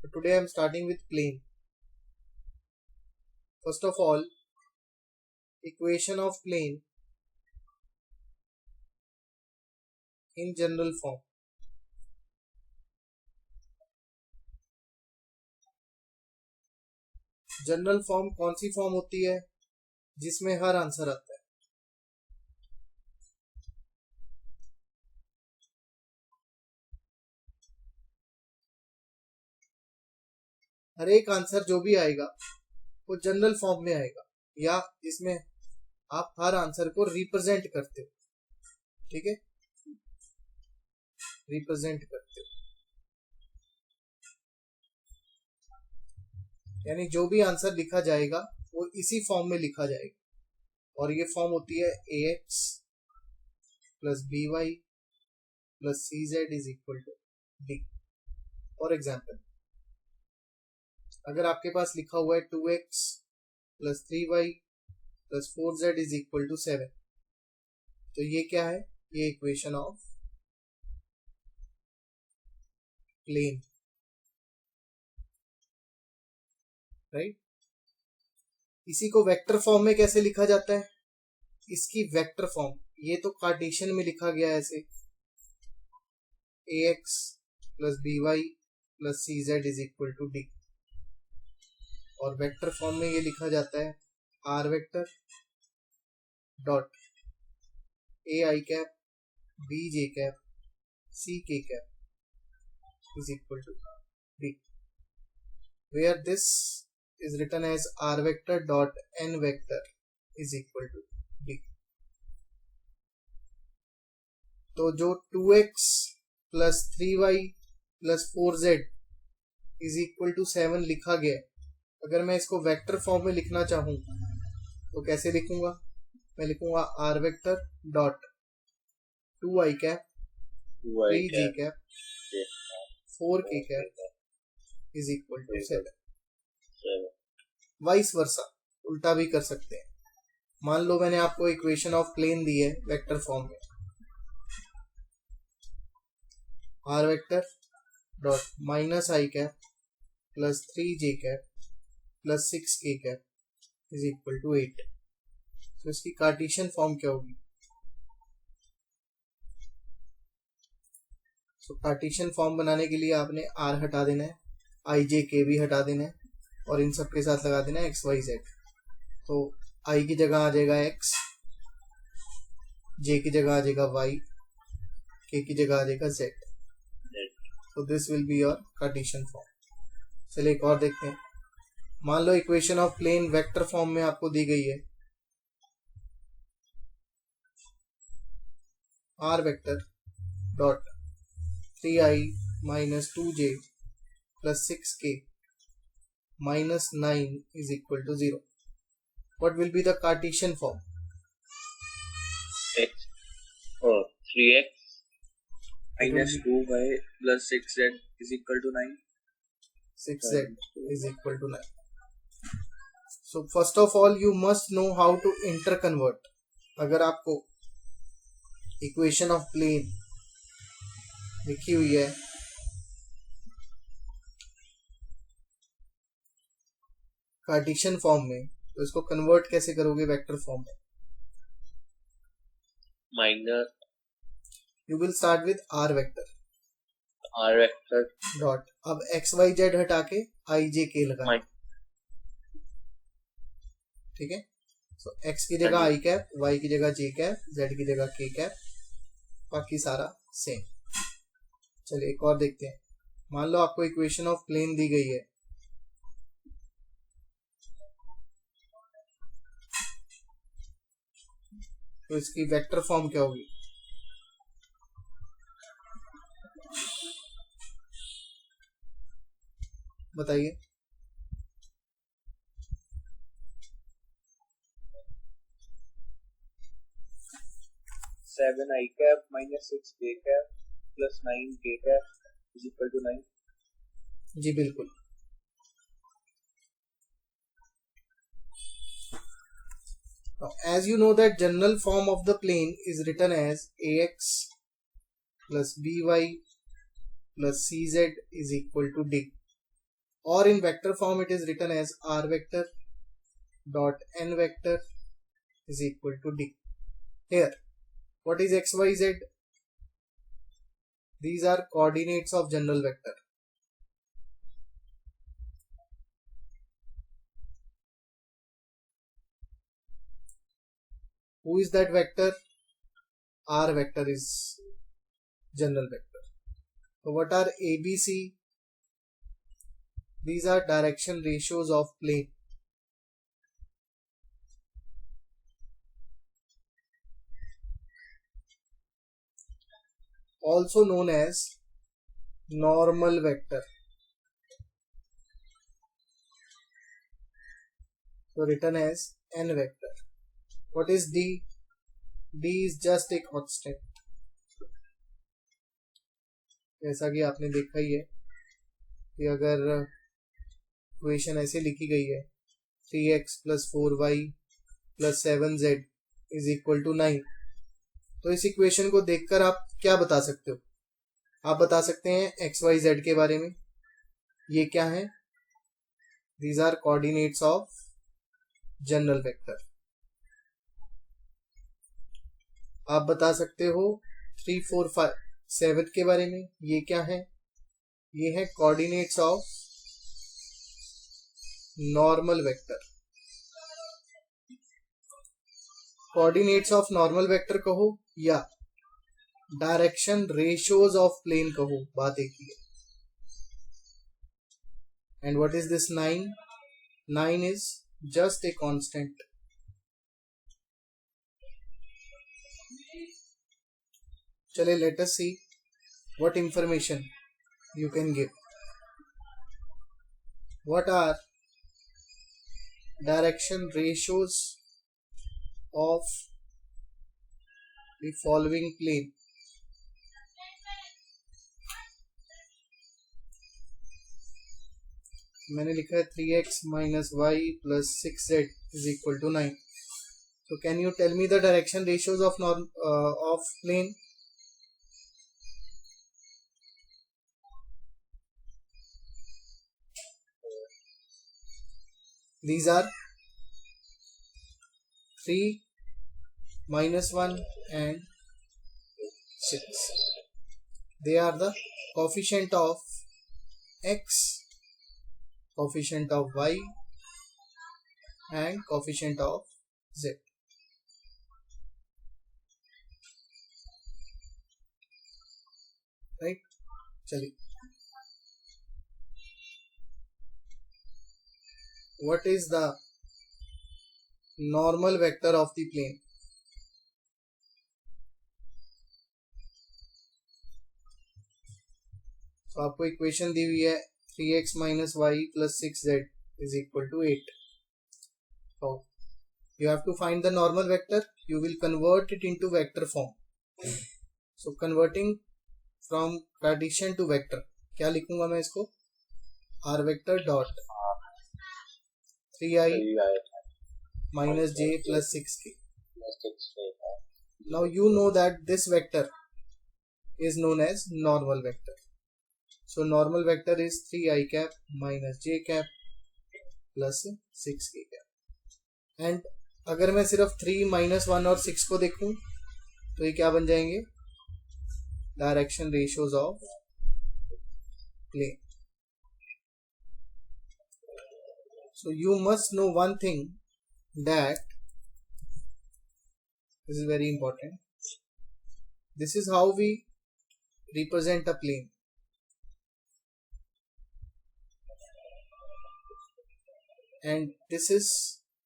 So today I am starting with plane. First of all, equation of plane in general form. General form कौन सी form होती है जिसमें हर answer आता है? हर एक आंसर जो भी आएगा वो जनरल फॉर्म में आएगा, या जिसमें आप हर आंसर को रिप्रेजेंट करते हो. ठीक है, रिप्रेजेंट करते हो यानी जो भी आंसर लिखा जाएगा वो इसी फॉर्म में लिखा जाएगा. और ये फॉर्म होती है ax plus by plus cz is equal to d. For example, अगर आपके पास लिखा हुआ है 2x plus 3y plus 4z is equal to 7, तो ये क्या है? ये इक्वेशन ऑफ प्लेन, राइट. इसी को वेक्टर फॉर्म में कैसे लिखा जाता है? इसकी वेक्टर फॉर्म, ये तो कार्टेशियन में लिखा गया है ऐसे, ax plus by plus cz is equal to d. और वेक्टर फॉर्म में ये लिखा जाता है r vector dot ai cap bj cap ck cap is equal to d, where this is written as r vector dot n vector is equal to d. तो जो 2x plus 3y plus 4z is equal to 7 लिखा गया है, अगर मैं इसको vector form में लिखना चाहूँ तो कैसे लिखूंगा? मैं लिखूंगा r vector dot 2i cap 3j cap 4k cap is equal to 7. Vice versa, उल्टा भी कर सकते हैं. मान लो मैंने आपको इक्वेशन ऑफ प्लेन दी है वेक्टर फॉर्म में, r vector dot minus i cap plus 3j cap plus 6k cap is equal to 8. तो इसकी कार्टेशियन फॉर्म क्या होगी? तो कार्टेशियन फॉर्म बनाने के लिए आपने r हटा देना है, i j k भी हटा देना है, और इन सब के साथ लगा देना है एक्स वाई जेड. तो i की जगह आ जाएगा x, j की जगह आ जाएगा y, k की जगह आ जाएगा z. तो this will be your Cartesian form. चलिए एक और देखते हैं. मान लो equation of plane vector form में आपको दी गई है r vector dot 3i minus 2j plus 6k minus 9 is equal to 0. What will be the Cartesian form? X or 3x minus 2y plus 6z is equal to 9. 6z is equal to 9. So first of all you must know how to interconvert. अगर आपको equation of plane लिखी हुई है Cartesian form में, तो इसको convert कैसे करोगे वेक्टर फॉर्म में? Minus, you will start with r vector dot, अब x y z हटा के i j k लगाए. ठीक है, सो x की जगह i कैप, y की जगह j कैप, z की जगह k कैप, बाकी सारा सेम. चलिए एक और देखते हैं. मान लो आपको इक्वेशन ऑफ प्लेन दी गई है, तो इसकी वेक्टर फॉर्म क्या होगी? बताइए. Seven i cap minus 6k cap plus 9k cap is equal to 9. जी बिल्कुल. Now, as you know that general form of the plane is written as ax plus by plus cz is equal to d. or in vector form it is written as r vector dot n vector is equal to d. Here, what is x, y, z? These are coordinates of general vector. Who is that vector? R vector is general vector. So what are ABC? These are direction ratios of plane. Also known as normal vector. So written as n vector. What is D? D is just a constant. जैसा कि आपने देखा ही है कि अगर equation ऐसे लिखी गई है 3x + 4y + 7z is equal to 9, तो इस इक्वेशन को देखकर आप क्या बता सकते हो? आप बता सकते हैं एक्स वाई जेड के बारे में। ये क्या है? These are coordinates of general vector. आप बता सकते हो 3, 4, 5, 7 के बारे में। ये क्या है? ये है coordinates of normal vector. Coordinates of normal vector कहो या डायरेक्शन रेशियोज ऑफ प्लेन कहो, बात एक ही है। And what is this 9? 9 is just a constant. चले, let us see what information you can give. What are direction ratios of the following plane? मैंने लिखा है 3x - y + 6z is equal to 9. So can you tell me the direction ratios of plane? These are 3, -1 and 6. They are the coefficient of x, coefficient of y and coefficient of z. Right? चलिए, what is the normal vector of the plane? तो आपको equation दी हुई है 3x - y + 6z is equal to 8. So you have to find the normal vector. You will convert it into vector form. So converting from Cartesian to vector, क्या लिखूंगा मैं इसको? r vector dot 3i - j + 6k. Now you know that this vector is known as normal vector. So normal vector is 3i cap - j cap plus 6k cap. And अगर मैं सिर्फ 3, -1 और 6 को देखूं तो ये क्या बन जाएंगे? Direction ratios of plane. So you must know one thing, that this is very important. This is how we represent a plane. And this is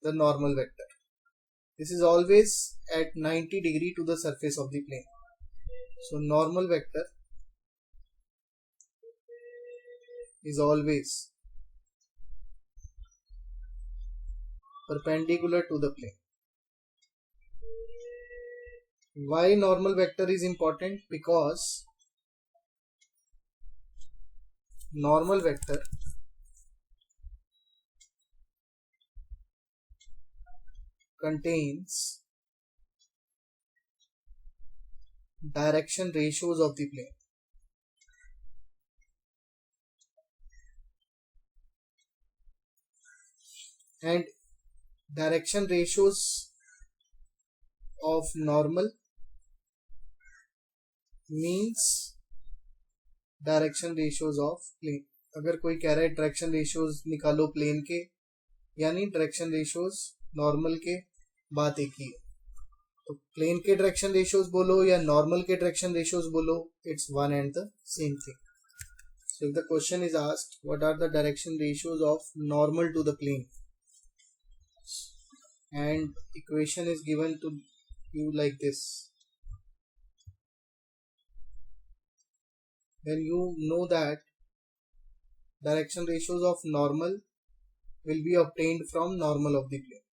the normal vector. This is always at 90 degree to the surface of the plane. So normal vector is always perpendicular to the plane. Why normal vector is important? Because normal vector contains direction ratios of the plane. and direction ratios of normal means direction ratios of plane. अगर कोई कह रहा है direction ratios निकालो plane के, यानी direction ratios normal के बात एक ही है. तो प्लेन के डायरेक्शन रेशियोज बोलो या नॉर्मल के डायरेक्शन रेशियोज बोलो, it's one and the same thing. So if the question is asked, what are the direction ratios of normal to the plane? And equation is given to you like this. Then you know that direction ratios of normal will be obtained from normal of the plane.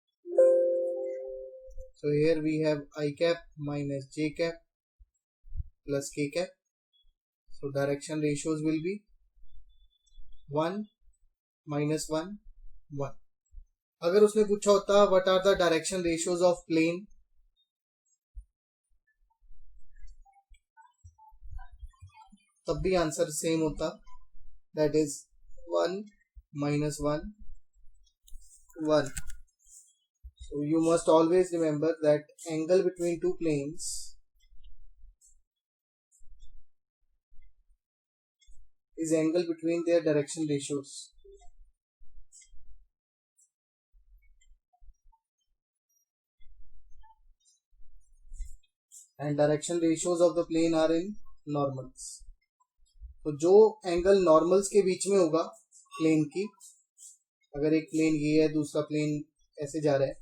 So here we have I cap minus j cap plus k cap. So direction ratios will be 1 minus 1 1. अगर उसने पूछा होता what are the direction ratios of plane, तब भी answer same होता, that is 1 minus 1 1. So you must always remember that angle between two planes is angle between their direction ratios. And direction ratios of the plane are in normals. तो जो angle normals के बीच में होगा plane की, अगर एक plane ये है दूसरा प्लेन ऐसे जा रहा है,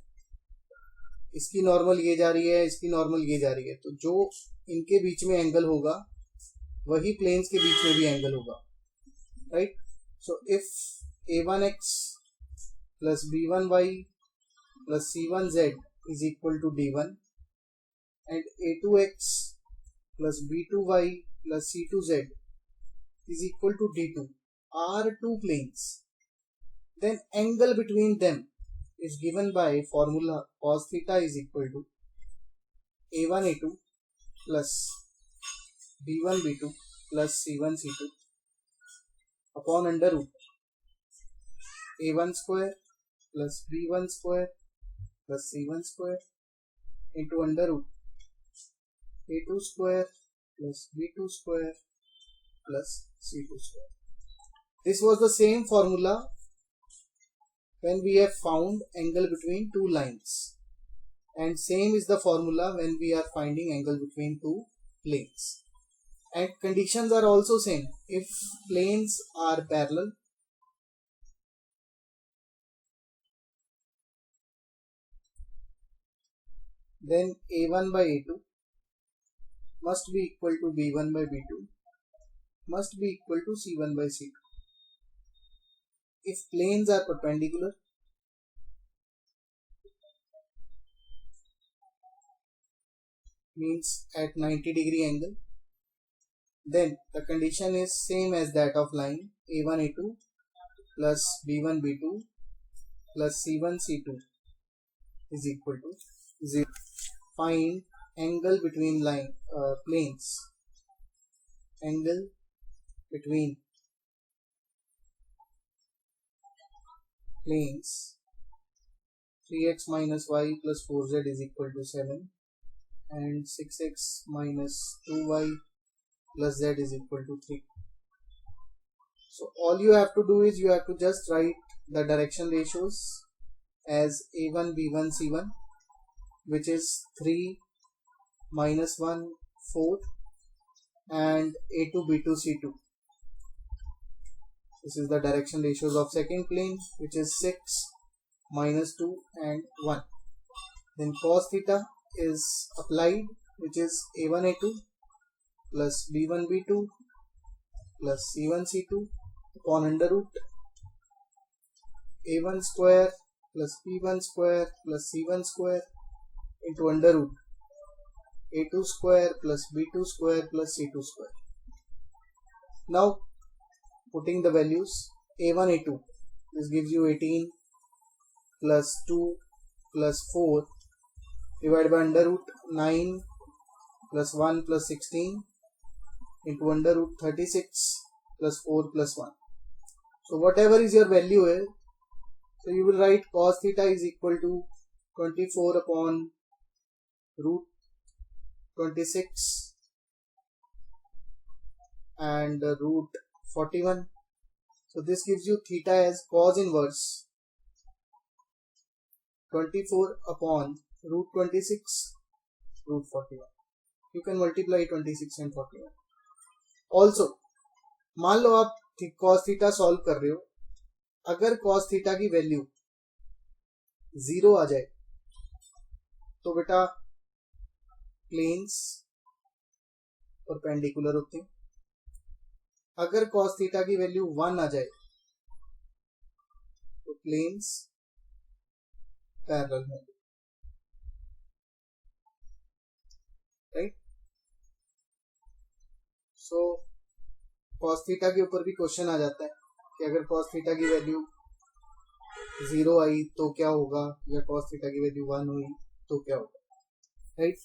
इसकी नॉर्मल ये जा रही है, इसकी नॉर्मल ये जा रही है, तो जो इनके बीच में एंगल होगा वही प्लेन्स के बीच में भी एंगल होगा, right. So if a1x plus b1y plus c1z is equal to d1 and a2x plus b2y plus c2z is equal to d2 are two planes, then angle between them is given by formula cos theta is equal to a1 a2 plus b1 b2 plus c1 c2 upon under root a1 square plus b1 square plus c1 square into under root a2 square plus b2 square plus c2 square. This was the same formula when we have found angle between two lines, and same is the formula when we are finding angle between two planes. And conditions are also same. If planes are parallel, then a1 by a2 must be equal to b1 by b2 must be equal to c1 by c2. If planes are perpendicular, means at 90-degree angle, then the condition is same as that of line a1 a2 plus b1 b2 plus c1 c2 is equal to 0. Find angle between planes. Angle between planes 3x minus y plus 4z is equal to 7 and 6x minus 2y plus z is equal to 3. So all you have to do is you have to just write the direction ratios as a1 b1 c1, which is 3 minus 1 4 and a2 b2 c2. This is the direction ratios of second plane, which is 6 minus 2 and 1. Then cos theta is applied, which is a1 a2 plus b1 b2 plus c1 c2 upon under root a1 square plus b1 square plus c1 square into under root a2 square plus b2 square plus c2 square. Now putting the values a1 a2, this gives you 18 plus 2 plus 4 divided by under root 9 plus 1 plus 16 into under root 36 plus 4 plus 1. So whatever is your value here, So you will write cos theta is equal to 24 upon root 26 and root 41. So this gives you theta as cos inverse 24 upon root 26 root 41. You can multiply 26 and 41. Also, मान लो आप cos theta solve कर रहे हो, अगर cos theta की value 0 आ जाए तो बेटा प्लेन्स परपेंडिकुलर होते हैं, अगर cos theta की वैल्यू 1 आ जाए तो प्लेन्स पैरेलल होंगे, राइट। सो cos theta के ऊपर भी क्वेश्चन आ जाता है कि अगर cos theta की वैल्यू 0 आई तो क्या होगा, या cos theta की वैल्यू 1 हुई तो क्या होगा, राइट।